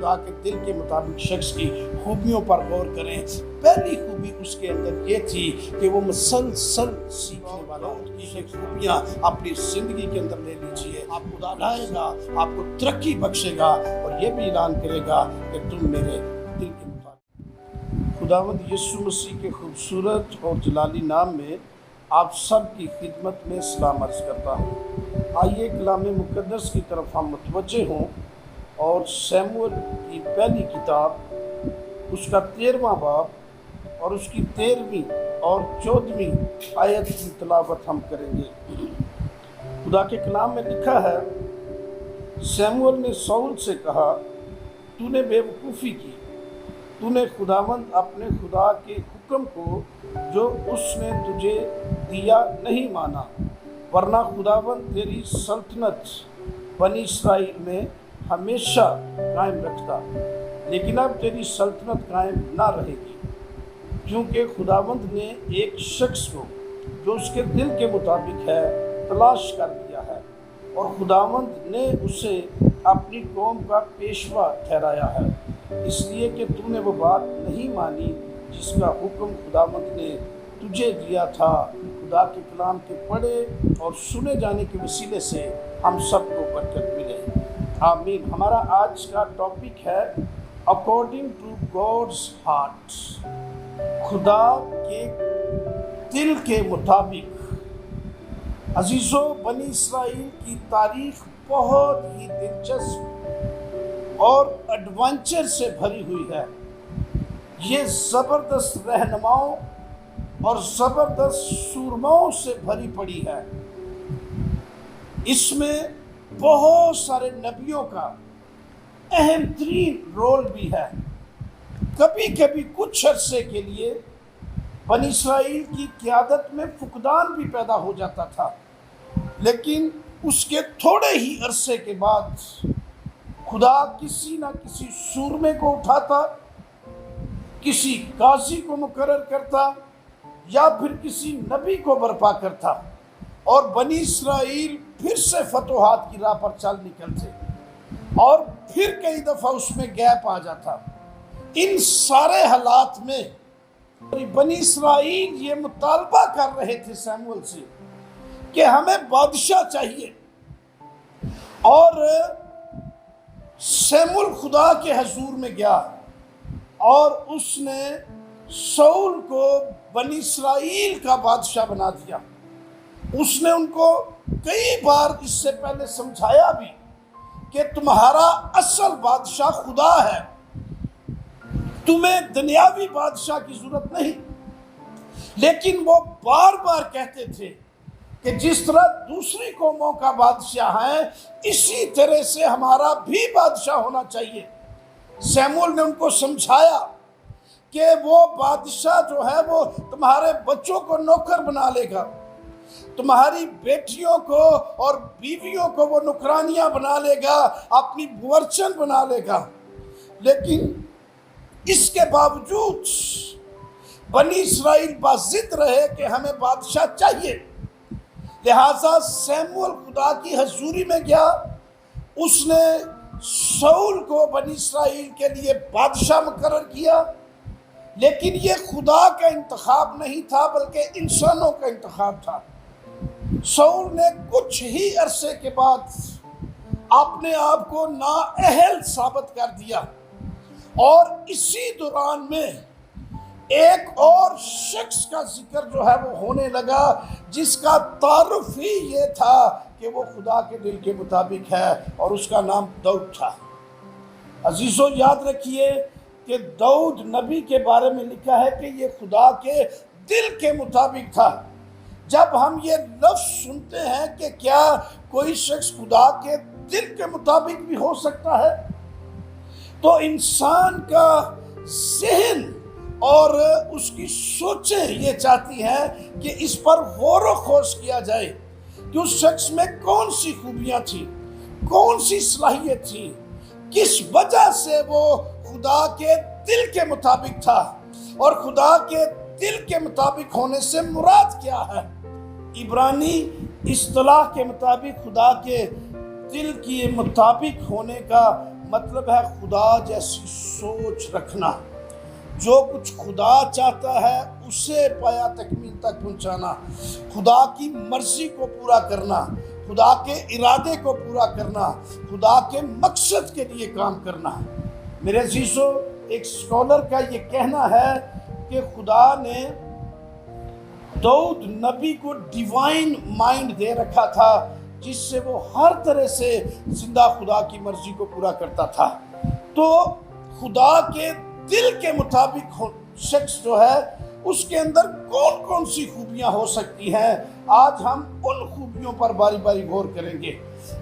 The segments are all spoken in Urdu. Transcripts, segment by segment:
خدا کے دل کے مطابق شخص کی خوبیوں پر غور کریں، پہلی خوبی اس کے اندر یہ تھی کہ وہ مسلسل سیکھنے والا، اس کی خوبیاں اپنی زندگی کے اندر لے لیجئے، آپ کو لائے گا، آپ کو ترقی بخشے گا، اور یہ بھی اعلان کرے گا کہ تم میرے دل کے مطابق۔ خداوند یسوع مسیح کے خوبصورت اور جلالی نام میں آپ سب کی خدمت میں سلام عرض کرتا ہوں۔ آئیے کلام مقدس کی طرف ہم متوجہ ہوں اور سیموئیل کی پہلی کتاب اس کا 13واں باب اور اس کی 13ویں اور 14ویں آیت کی تلاوت ہم کریں گے۔ خدا کے کلام میں لکھا ہے، سیموئیل نے ساؤل سے کہا، تو نے بے وقوفی کی، تو نے خداوند اپنے خدا کے حکم کو جو اس نے تجھے دیا نہیں مانا، ورنہ خداوند تیری سلطنت بنی اسرائیل میں ہمیشہ قائم رکھتا، لیکن اب تیری سلطنت قائم نہ رہے گی، کیونکہ خداوند نے ایک شخص کو جو اس کے دل کے مطابق ہے تلاش کر دیا ہے، اور خداوند نے اسے اپنی قوم کا پیشوا ٹھہرایا ہے، اس لیے کہ تو نے وہ بات نہیں مانی جس کا حکم خداوند نے تجھے دیا تھا۔ خدا کے کلام کے پڑھے اور سنے جانے کے وسیلے سے ہم سب کو برکت ملے، آمین۔ ہمارا آج کا ٹاپک ہے اکارڈنگ ٹو گاڈز ہارٹ، خدا کے دل کے مطابق۔ عزیزو، بنی اسرائیل کی تاریخ بہت ہی دلچسپ اور ایڈونچر سے بھری ہوئی ہے۔ یہ زبردست رہنماؤں اور زبردست سورماؤں سے بھری پڑی ہے۔ اس میں بہت سارے نبیوں کا اہم ترین رول بھی ہے۔ کبھی کبھی کچھ عرصے کے لیے بنی اسرائیل کی قیادت میں فقدان بھی پیدا ہو جاتا تھا، لیکن اس کے تھوڑے ہی عرصے کے بعد خدا کسی نہ کسی سورمے کو اٹھاتا، کسی قاضی کو مقرر کرتا، یا پھر کسی نبی کو برپا کرتا، اور بنی اسرائیل پھر سے فتوحات کی راہ پر چل نکلتے، اور پھر کئی دفعہ اس میں گیپ آ جاتا۔ ان سارے حالات میں بنی اسرائیل یہ مطالبہ کر رہے تھے سیموئیل سے کہ ہمیں بادشاہ چاہیے، اور سیموئیل خدا کے حضور میں گیا اور اس نے ساؤل کو بنی اسرائیل کا بادشاہ بنا دیا۔ اس نے ان کو کئی بار اس سے پہلے سمجھایا بھی کہ تمہارا اصل بادشاہ خدا ہے، تمہیں دنیاوی بادشاہ کی ضرورت نہیں، لیکن وہ بار بار کہتے تھے کہ جس طرح دوسری قوموں کا بادشاہ ہے، اسی طرح سے ہمارا بھی بادشاہ ہونا چاہیے۔ سیموئیل نے ان کو سمجھایا کہ وہ بادشاہ جو ہے وہ تمہارے بچوں کو نوکر بنا لے گا، تمہاری بیٹیوں کو اور بیویوں کو وہ نوکرانیاں بنا لے گا، اپنی بورچن بنا لے گا۔ لیکن اس کے باوجود بنی اسرائیل باضد رہے کہ ہمیں بادشاہ چاہیے۔ لہٰذا سیموئیل خدا کی حضوری میں گیا، اس نے ساؤل کو بنی اسرائیل کے لیے بادشاہ مقرر کیا، لیکن یہ خدا کا انتخاب نہیں تھا بلکہ انسانوں کا انتخاب تھا۔ ساؤل نے کچھ ہی عرصے کے بعد اپنے آپ کو نااہل ثابت کر دیا، اور اسی دوران میں ایک اور شخص کا ذکر جو ہے وہ ہونے لگا، جس کا تعارف ہی یہ تھا کہ وہ خدا کے دل کے مطابق ہے، اور اس کا نام داؤد تھا۔ عزیزو، یاد رکھیے کہ داؤد نبی کے بارے میں لکھا ہے کہ یہ خدا کے دل کے مطابق تھا۔ جب ہم یہ لفظ سنتے ہیں کہ کیا کوئی شخص خدا کے دل کے مطابق بھی ہو سکتا ہے، تو انسان کا ذہن اور اس کی سوچیں یہ چاہتی ہیں کہ اس پر غور و خوض کیا جائے کہ اس شخص میں کون سی خوبیاں تھیں، کون سی صلاحیت تھی، کس وجہ سے وہ خدا کے دل کے مطابق تھا، اور خدا کے دل کے مطابق ہونے سے مراد کیا ہے۔ عبرانی اصطلاح کے مطابق خدا کے دل کے مطابق ہونے کا مطلب ہے خدا جیسی سوچ رکھنا، جو کچھ خدا چاہتا ہے اسے پایا تکمیل تک پہنچانا، خدا کی مرضی کو پورا کرنا، خدا کے ارادے کو پورا کرنا، خدا کے مقصد کے لیے کام کرنا۔ میرے عزیزو، ایک اسکالر کا یہ کہنا ہے کہ خدا نے داؤد نبی کو ڈیوائن مائنڈ دے رکھا تھا، جس سے وہ ہر طرح سے زندہ خدا کی مرضی کو پورا کرتا تھا۔ تو خدا کے دل کے مطابق شخص جو ہے اس کے اندر کون کون سی خوبیاں ہو سکتی ہیں، آج ہم ان خوبیوں پر باری باری غور کریں گے۔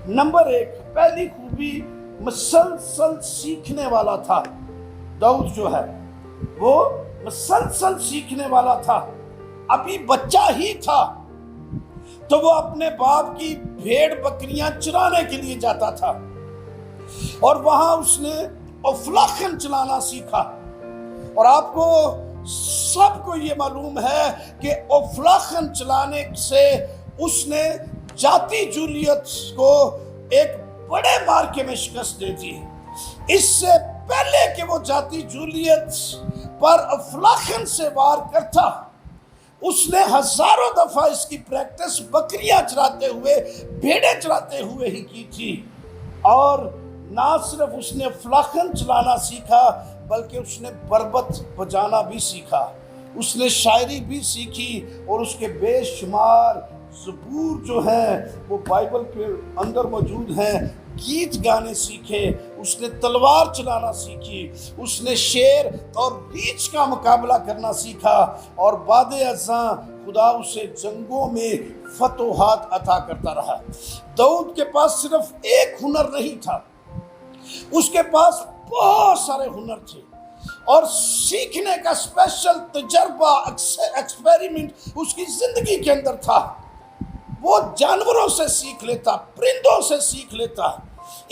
نمبر 1، پہلی خوبی مسلسل سیکھنے والا تھا۔ داؤد جو ہے وہ مسلسل سیکھنے والا تھا، ابھی بچہ ہی تھا تو وہ اپنے باپ کی بھیڑ بکریاں چرانے کے لیے جاتا تھا، اور وہاں اس نے افلاخن چلانا سیکھا۔ اور آپ کو سب کو یہ معلوم ہے کہ افلاخن چلانے سے اس نے جاتی جولیت کو ایک بڑے مارکے میں شکست دے دی۔ اس سے پہلے کہ وہ جاتی جولیت پر افلاخن سے وار کرتا، اس نے ہزاروں دفعہ اس کی پریکٹس بکریاں چراتے ہوئے، بھیڑیں چراتے ہوئے ہی کی تھی۔ اور نہ صرف اس نے افلاخن چلانا سیکھا بلکہ اس نے بربط بجانا بھی سیکھا، اس نے شاعری بھی سیکھی، اور اس کے بے شمار زبور جو ہیں وہ بائبل کے اندر موجود ہیں، گیت گانے سیکھے، اس نے تلوار چلانا سیکھی، اس نے شیر اور ریچھ کا مقابلہ کرنا سیکھا، اور بعد ازاں خدا اسے جنگوں میں فتوحات عطا کرتا رہا۔ داؤد کے پاس صرف ایک ہنر نہیں تھا، اس کے پاس بہت سارے ہنر تھے، اور سیکھنے کا اسپیشل تجربہ ایکسپیریمنٹ اس کی زندگی کے اندر تھا۔ وہ جانوروں سے سیکھ لیتا، پرندوں سے سیکھ لیتا۔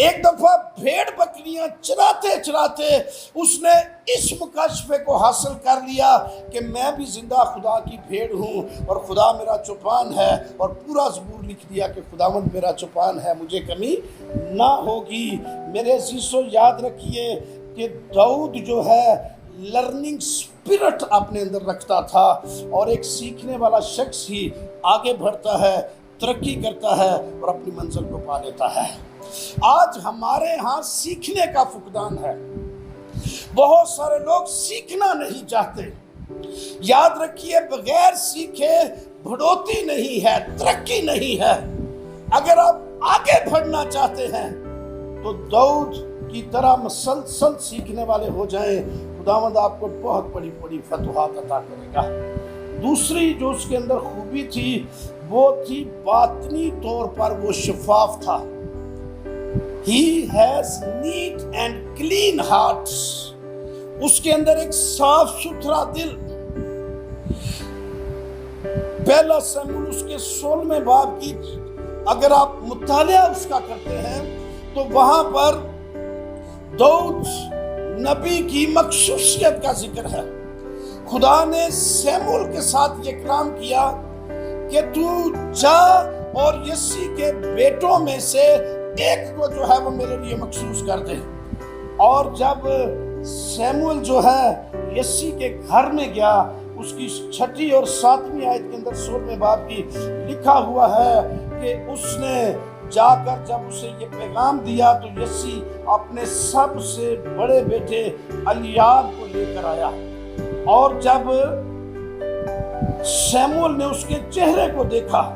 ایک دفعہ بھیڑ بکریاں چراتے چراتے اس نے اس مکاشفے کو حاصل کر لیا کہ میں بھی زندہ خدا کی بھیڑ ہوں، اور خدا میرا چوپان ہے، اور پورا زبور لکھ دیا کہ خداوند میرا چوپان ہے، مجھے کمی نہ ہوگی۔ میرے عزیزو، یاد رکھیے کہ داؤد جو ہے لرننگ سپرٹ اپنے اندر رکھتا تھا، اور ایک سیکھنے والا شخص ہی آگے بڑھتا ہے، ترقی کرتا ہے، اور اپنی منزل کو پا لیتا ہے۔ آج ہمارے ہاں سیکھنے کا فقدان ہے، بہت سارے لوگ سیکھنا نہیں چاہتے۔ یاد رکھیے، بغیر سیکھے بڑھوتی نہیں ہے، ترقی نہیں ہے۔ اگر آپ آگے بڑھنا چاہتے ہیں تو داؤد کی طرح مسلسل سیکھنے والے ہو جائیں، خداوند آپ کو بہت بڑی بڑی فتوحات عطا کرے گا۔ دوسری جو اس کے اندر خوبی تھی وہ تھی باطنی طور پر وہ شفاف تھا۔ He has neat and clean hearts. اس کے اندر ایک صاف ستھرا دل۔ پہلا سموئیل اس کے 16ویں باب کی اگر آپ مطالعہ اس کا کرتے ہیں تو وہاں پر داؤد نبی کی مخصوصیت کا ذکر ہے۔ خدا نے سموئیل کے ساتھ یہ کلام کیا کہ تو جا اور یسی کے بیٹوں میں سے ایک کو جو ہے وہ میرے لیے مخصوص کر دے۔ اور جب سموئیل جو ہے یسی کے گھر میں گیا، اس کی 6 اور 7ویں آیت کے اندر 16ویں باب کی لکھا ہوا ہے کہ اس نے جا کر جب اسے یہ پیغام دیا تو یسی اپنے سب سے بڑے بیٹے الیاب کو لے کر آیا، اور جب سموئیل نے اس کے چہرے کو دیکھا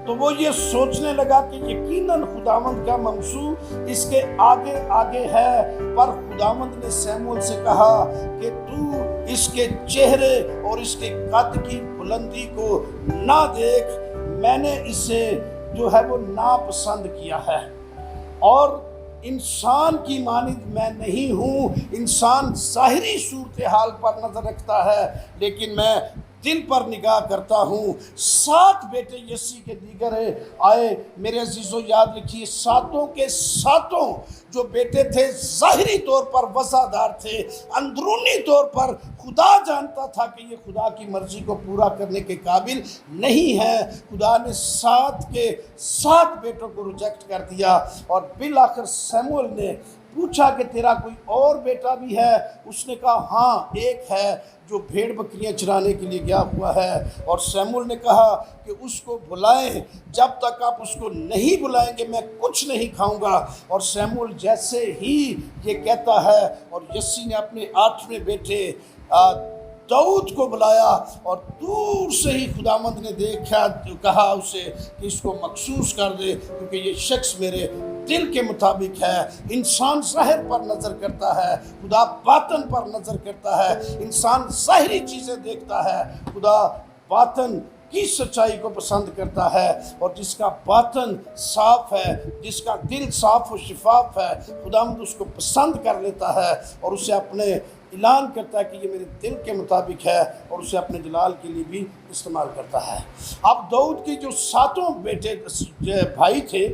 تو وہ یہ سوچنے لگا کہ یقیناً خداوند کا منصوب اس کے آگے آگے ہے، پر خداوند نے سموئیل سے کہا کہ تو اس کے چہرے اور اس کے قد کی بلندی کو نہ دیکھ، میں نے اسے جو ہے وہ ناپسند کیا ہے، اور انسان کی مانند میں نہیں ہوں۔ انسان ظاہری صورتحال پر نظر رکھتا ہے، لیکن میں دل پر نگاہ کرتا ہوں۔ 7 بیٹے یسی کے دیگر آئے۔ میرے عزیزو، یاد رکھیے، 7 کے 7 جو بیٹے تھے ظاہری طور پر وفادار تھے، اندرونی طور پر خدا جانتا تھا کہ یہ خدا کی مرضی کو پورا کرنے کے قابل نہیں ہے۔ خدا نے 7 کے 7 بیٹوں کو ریجیکٹ کر دیا، اور بالآخر سموئیل نے پوچھا کہ تیرا کوئی اور بیٹا بھی ہے؟ اس نے کہا ہاں ایک ہے جو بھیڑ بکریاں چرانے کے لیے گیا ہوا ہے۔ اور سیمول نے کہا کہ اس کو بلائیں، جب تک آپ اس کو نہیں بلائیں گے میں کچھ نہیں کھاؤں گا۔ اور سیمول جیسے ہی یہ کہتا ہے، اور یسی نے اپنے 8ویں بیٹے داؤد کو بلایا، اور دور سے ہی خداوند نے دیکھا تو کہا اسے کہ اس کو مخصوص کر دے، کیونکہ یہ شخص میرے دل کے مطابق ہے۔ انسان ظاہر پر نظر کرتا ہے، خدا باطن پر نظر کرتا ہے۔ انسان ظاہری چیزیں دیکھتا ہے، خدا باطن کی سچائی کو پسند کرتا ہے۔ اور جس کا باطن صاف ہے، جس کا دل صاف و شفاف ہے، خداوند اس کو پسند کر لیتا ہے اور اسے اپنے اعلان کرتا ہے کہ یہ میرے دل کے مطابق ہے، اور اسے اپنے جلال کے لیے بھی استعمال کرتا ہے۔ اب داؤد کی جو 7 بیٹے بھائی تھے،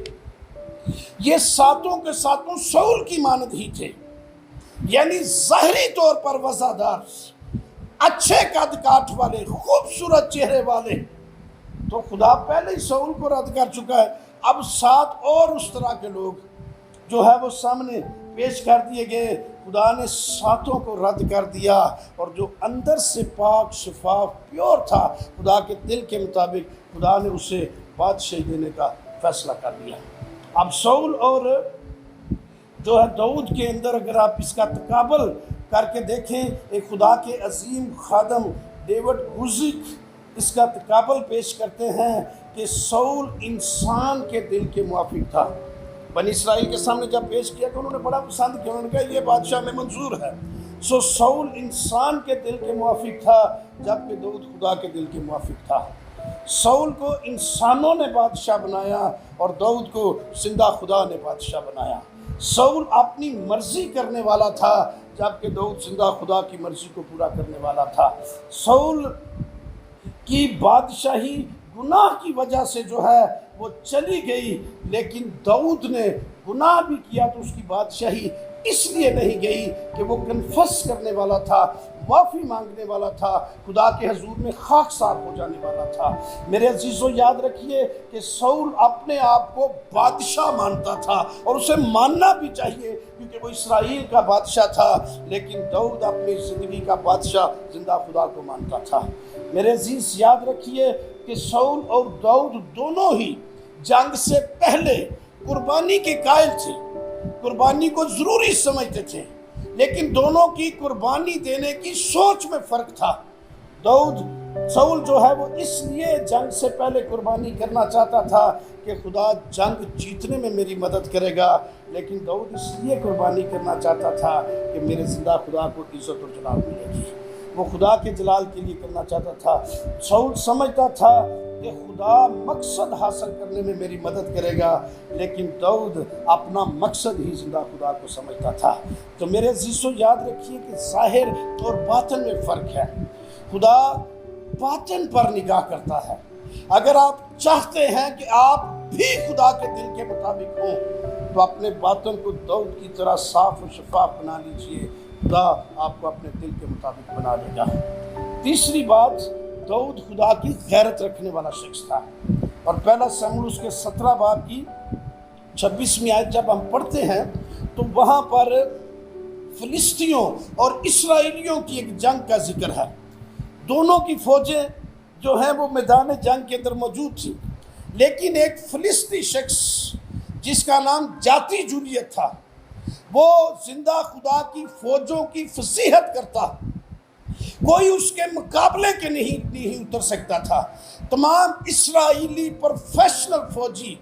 یہ 7 کے 7 سول کی مانند ہی تھے، یعنی ظاہری طور پر وزادار، اچھے قد کاٹ والے، خوبصورت چہرے والے۔ تو خدا پہلے ہی سول کو رد کر چکا ہے، اب 7 اور اس طرح کے لوگ جو ہے وہ سامنے پیش کر دیے گئے۔ خدا نے 7 کو رد کر دیا، اور جو اندر سے پاک شفاف پیور تھا خدا کے دل کے مطابق، خدا نے اسے بادشاہی دینے کا فیصلہ کر دیا۔ اب سول اور جو ہے داؤد کے اندر اگر آپ اس کا تقابل کر کے دیکھیں، ایک خدا کے عظیم خادم ڈیوڈ گوزک اس کا تقابل پیش کرتے ہیں کہ سول انسان کے دل کے موافق تھا۔ بنی اسرائیل کے سامنے جب پیش کیا تو انہوں نے بڑا پسند کیا، انہوں نے کہا یہ بادشاہ میں منظور ہے۔ سول انسان کے دل کے موافق تھا، جبکہ داؤد خدا کے دل کے موافق تھا۔ سول کو انسانوں نے بادشاہ بنایا، اور داؤد کو زندہ خدا نے بادشاہ بنایا۔ سول اپنی مرضی کرنے والا تھا، جبکہ داؤد زندہ خدا کی مرضی کو پورا کرنے والا تھا۔ سول کی بادشاہی گناہ کی وجہ سے جو ہے وہ چلی گئی، لیکن داؤد نے گناہ بھی کیا تو اس کی بادشاہی اس لیے نہیں گئی کہ وہ کنفس کرنے والا تھا، معافی مانگنے والا تھا، خدا کے حضور میں خاکسار ہو جانے والا تھا۔ میرے عزیزو یاد رکھیے کہ سول اپنے آپ کو بادشاہ مانتا تھا، اور اسے ماننا بھی چاہیے کیونکہ وہ اسرائیل کا بادشاہ تھا، لیکن داؤد اپنی زندگی کا بادشاہ زندہ خدا کو مانتا تھا۔ میرے عزیز یاد رکھیے کہ سول اور داؤد دونوں ہی جنگ سے پہلے قربانی کے قائل تھے، قربانی کو ضروری سمجھتے تھے، لیکن دونوں کی قربانی دینے کی سوچ میں فرق تھا۔ سول جو ہے وہ اس لیے جنگ سے پہلے قربانی کرنا چاہتا تھا کہ خدا جنگ جیتنے میں میری مدد کرے گا، لیکن داؤد اس لیے قربانی کرنا چاہتا تھا کہ میرے زندہ خدا کو عزت اور جلال ملے گی، وہ خدا کے جلال کے لیے کرنا چاہتا تھا۔ سول سمجھتا تھا کہ خدا مقصد حاصل کرنے میں میری مدد کرے گا، لیکن داؤد اپنا مقصد ہی زندہ خدا کو سمجھتا تھا۔ تو میرے عزیزو یاد رکھیے کہ ظاہر اور باطن میں فرق ہے۔ خدا باطن پر نگاہ کرتا ہے۔ اگر آپ چاہتے ہیں کہ آپ بھی خدا کے دل کے مطابق ہوں تو اپنے باطن کو داؤد کی طرح صاف و شفاف بنا لیجئے، خدا آپ کو اپنے دل کے مطابق بنا لے گا۔ تیسری بات، داؤد خدا کی غیرت رکھنے والا شخص تھا، اور پہلا سموئیل اس کے 17 باب کی 26ویں آیت جب ہم پڑھتے ہیں تو وہاں پر فلسطینیوں اور اسرائیلیوں کی ایک جنگ کا ذکر ہے۔ دونوں کی فوجیں جو ہیں وہ میدان جنگ کے اندر موجود تھی، لیکن ایک فلسطینی شخص جس کا نام جاتی جولیت تھا، وہ زندہ خدا کی فوجوں کی فصیحت کرتا، کوئی اس کے مقابلے کے نہیں اتر سکتا تھا۔ تمام اسرائیلی پروفیشنل فوجی،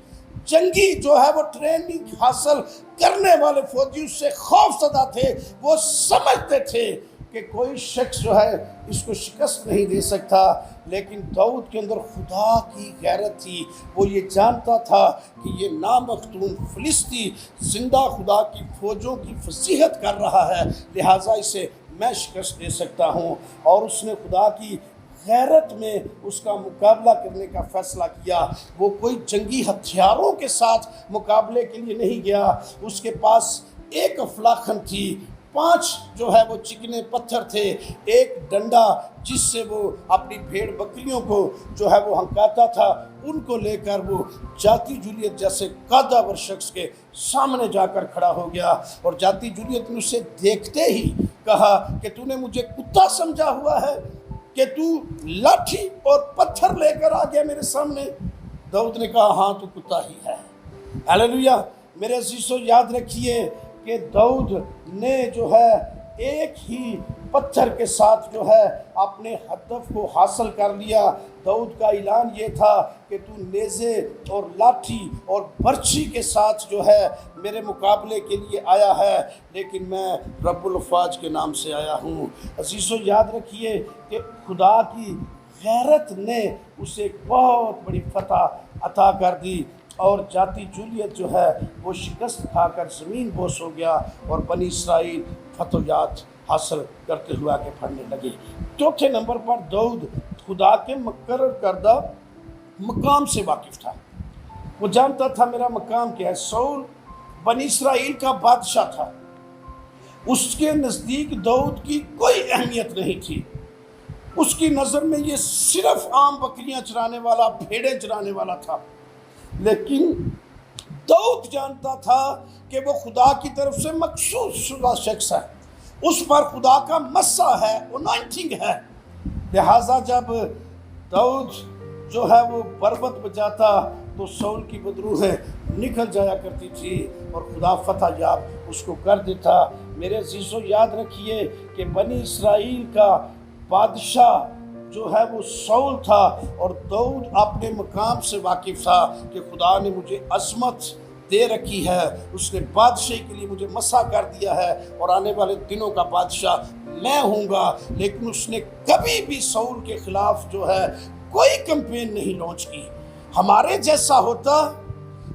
جنگی جو ہے وہ ٹریننگ حاصل کرنے والے فوجی اس سے خوف زدہ تھے۔ وہ سمجھتے تھے کہ کوئی شخص جو ہے اس کو شکست نہیں دے سکتا، لیکن داؤد کے اندر خدا کی غیرت تھی۔ وہ یہ جانتا تھا کہ یہ نامختون فلسطی زندہ خدا کی فوجوں کی فصیحت کر رہا ہے، لہٰذا اسے میں شکست دے سکتا ہوں، اور اس نے خدا کی غیرت میں اس کا مقابلہ کرنے کا فیصلہ کیا۔ وہ کوئی جنگی ہتھیاروں کے ساتھ مقابلے کے لیے نہیں گیا، اس کے پاس ایک افلاخن تھی، 5 جو ہے وہ چکنے پتھر تھے، ایک ڈنڈا جس سے وہ اپنی بھیڑ بکریوں کو جو ہے وہ ہنکاتا تھا، ان کو لے کر وہ جاتی جولیت جیسے قادور شخص کے سامنے جا کر کھڑا ہو گیا، اور جاتی جولیت نے اسے دیکھتے ہی کہا کہ تو نے مجھے کتا سمجھا ہوا ہے کہ تو لاٹھی اور پتھر لے کر آ گیا میرے سامنے؟ داؤد نے کہا ہاں تو کتا ہی ہے۔ ہلیلویا۔ میرے عزیزو یاد رکھیے کہ داؤد نے جو ہے ایک ہی پتھر کے ساتھ جو ہے اپنے ہدف کو حاصل کر لیا۔ داؤد کا اعلان یہ تھا کہ تو نیزے اور لاٹھی اور برچھی کے ساتھ جو ہے میرے مقابلے کے لیے آیا ہے، لیکن میں رب الافواج کے نام سے آیا ہوں۔ عزیزو یاد رکھیے کہ خدا کی غیرت نے اسے ایک بہت بڑی فتح عطا کر دی، اور جاتی جولیت جو ہے وہ شکست کھا کر زمین بوس ہو گیا، اور بنی اسرائیل فتوحات حاصل کرتے ہوئے آگے بڑھنے لگے۔ چوتھے نمبر پر داؤد خدا کے مقرر کردہ مقام سے واقف تھا۔ وہ جانتا تھا میرا مقام کیا ہے۔ سول بنی اسرائیل کا بادشاہ تھا، اس کے نزدیک داؤد کی کوئی اہمیت نہیں تھی۔ اس کی نظر میں یہ صرف عام بکریاں چرانے والا، بھیڑیں چرانے والا تھا، لیکن داؤد جانتا تھا کہ وہ خدا کی طرف سے مخصوص شدہ شخص ہے، اس پر خدا کا مسا ہے، انائنٹنگ ہے۔ لہٰذا جب داؤد جو ہے وہ بربت بجاتا تو سول کی بدروحیں نکل جایا کرتی تھی، اور خدا فتح یاب اس کو کر دیتا۔ میرے عزیزو یاد رکھیے کہ بنی اسرائیل کا بادشاہ جو ہے وہ سول تھا، اور داؤد اپنے مقام سے واقف تھا کہ خدا نے مجھے عظمت دے رکھی ہے، اس نے بادشاہی کے لیے مجھے مسا کر دیا ہے، اور آنے والے دنوں کا بادشاہ میں ہوں گا۔ لیکن اس نے کبھی بھی سول کے خلاف جو ہے کوئی کمپین نہیں لانچ کی۔ ہمارے جیسا ہوتا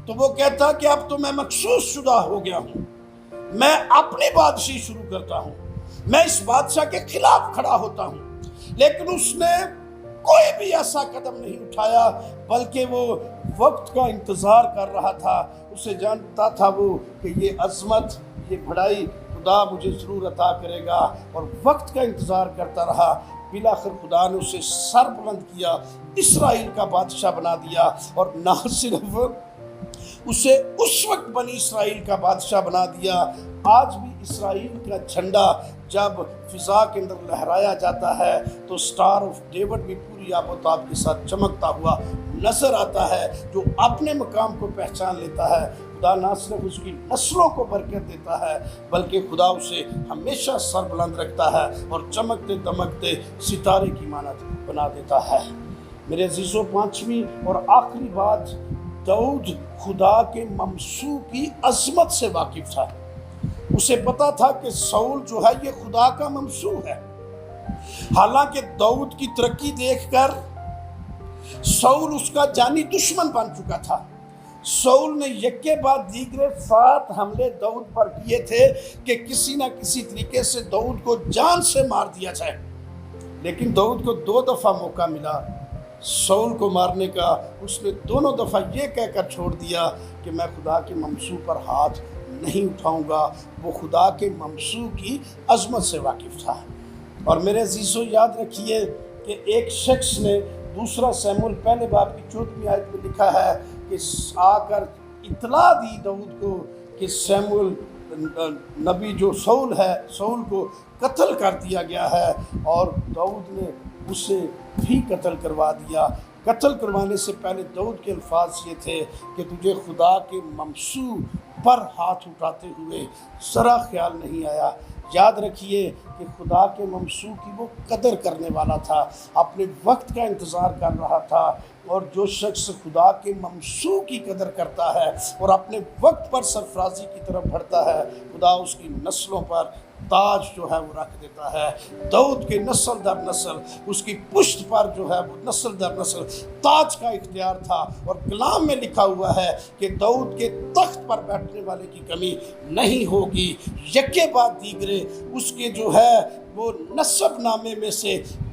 تو وہ کہتا کہ اب تو میں مخصوص شدہ ہو گیا ہوں، میں اپنی بادشاہی شروع کرتا ہوں، میں اس بادشاہ کے خلاف کھڑا ہوتا ہوں۔ لیکن اس نے کوئی بھی ایسا قدم نہیں اٹھایا، بلکہ وہ وقت کا انتظار کر رہا تھا۔ اسے جانتا تھا وہ کہ یہ عظمت، یہ بڑائی خدا مجھے ضرور عطا کرے گا، اور وقت کا انتظار کرتا رہا۔ بالآخر خدا نے اسے سر بلند کیا، اسرائیل کا بادشاہ بنا دیا، اور نہ صرف اسے اس وقت بنی اسرائیل کا بادشاہ بنا دیا، آج بھی اسرائیل کا جھنڈا جب فضا کے اندر لہرایا جاتا ہے تو سٹار آف ڈیوڈ بھی پوری آب و تاب کے ساتھ چمکتا ہوا نظر آتا ہے۔ جو اپنے مقام کو پہچان لیتا ہے، خدا نہ صرف اس کی نسلوں کو برکت دیتا ہے، بلکہ خدا اسے ہمیشہ سر بلند رکھتا ہے اور چمکتے دمکتے ستارے کی مانند بنا دیتا ہے۔ میرے عزیزوں، پانچویں اور آخری بات، داؤد خدا کے ممسوح کی عظمت سے واقف تھا۔ اسے پتا تھا کہ سول جو ہے یہ خدا کا ممسوح ہے۔ حالانکہ داؤد کی ترقی دیکھ کر سول اس کا جانی دشمن بن چکا تھا۔ سول نے یکے بعد دیگرے 7 حملے داؤد پر کیے تھے کہ کسی نہ کسی طریقے سے داؤد کو جان سے مار دیا جائے، لیکن داؤد کو 2 دفعہ موقع ملا سول کو مارنے کا۔ اس نے دونوں دفعہ یہ کہہ کر چھوڑ دیا کہ میں خدا کے ممسوح پر ہاتھ نہیں اٹھاؤں گا۔ وہ خدا کے ممسوح کی عظمت سے واقف تھا۔ اور میرے عزیزو یاد رکھیے کہ ایک شخص نے 2 سیموئیل پہلے باب کی 14ویں آیت میں لکھا ہے کہ آ کر اطلاع دی داؤد کو کہ سیموئیل نبی جو سول ہے، سول کو قتل کر دیا گیا ہے، اور داؤد نے اسے بھی قتل کروا دیا۔ قتل کروانے سے پہلے داؤد کے الفاظ یہ تھے کہ تجھے خدا کے ممسوح پر ہاتھ اٹھاتے ہوئے ذرا خیال نہیں آیا۔ یاد رکھیے کہ خدا کے ممسوح کی وہ قدر کرنے والا تھا، اپنے وقت کا انتظار کر رہا تھا، اور جو شخص خدا کے ممسوح کی قدر کرتا ہے اور اپنے وقت پر سرفرازی کی طرف بڑھتا ہے، خدا اس کی نسلوں پر تاج جو ہے وہ رکھ دیتا ہے۔ داؤد کے نسل در نسل اس کی پشت پر جو ہے وہ نسل در نسل تاج کا اختیار تھا، اور کلام میں لکھا ہوا ہے کہ داؤد کے تخت پر بیٹھنے والے کی کمی نہیں ہوگی۔ یکے بعد دیگرے اس کے جو ہے وہ نسب نامے میں سے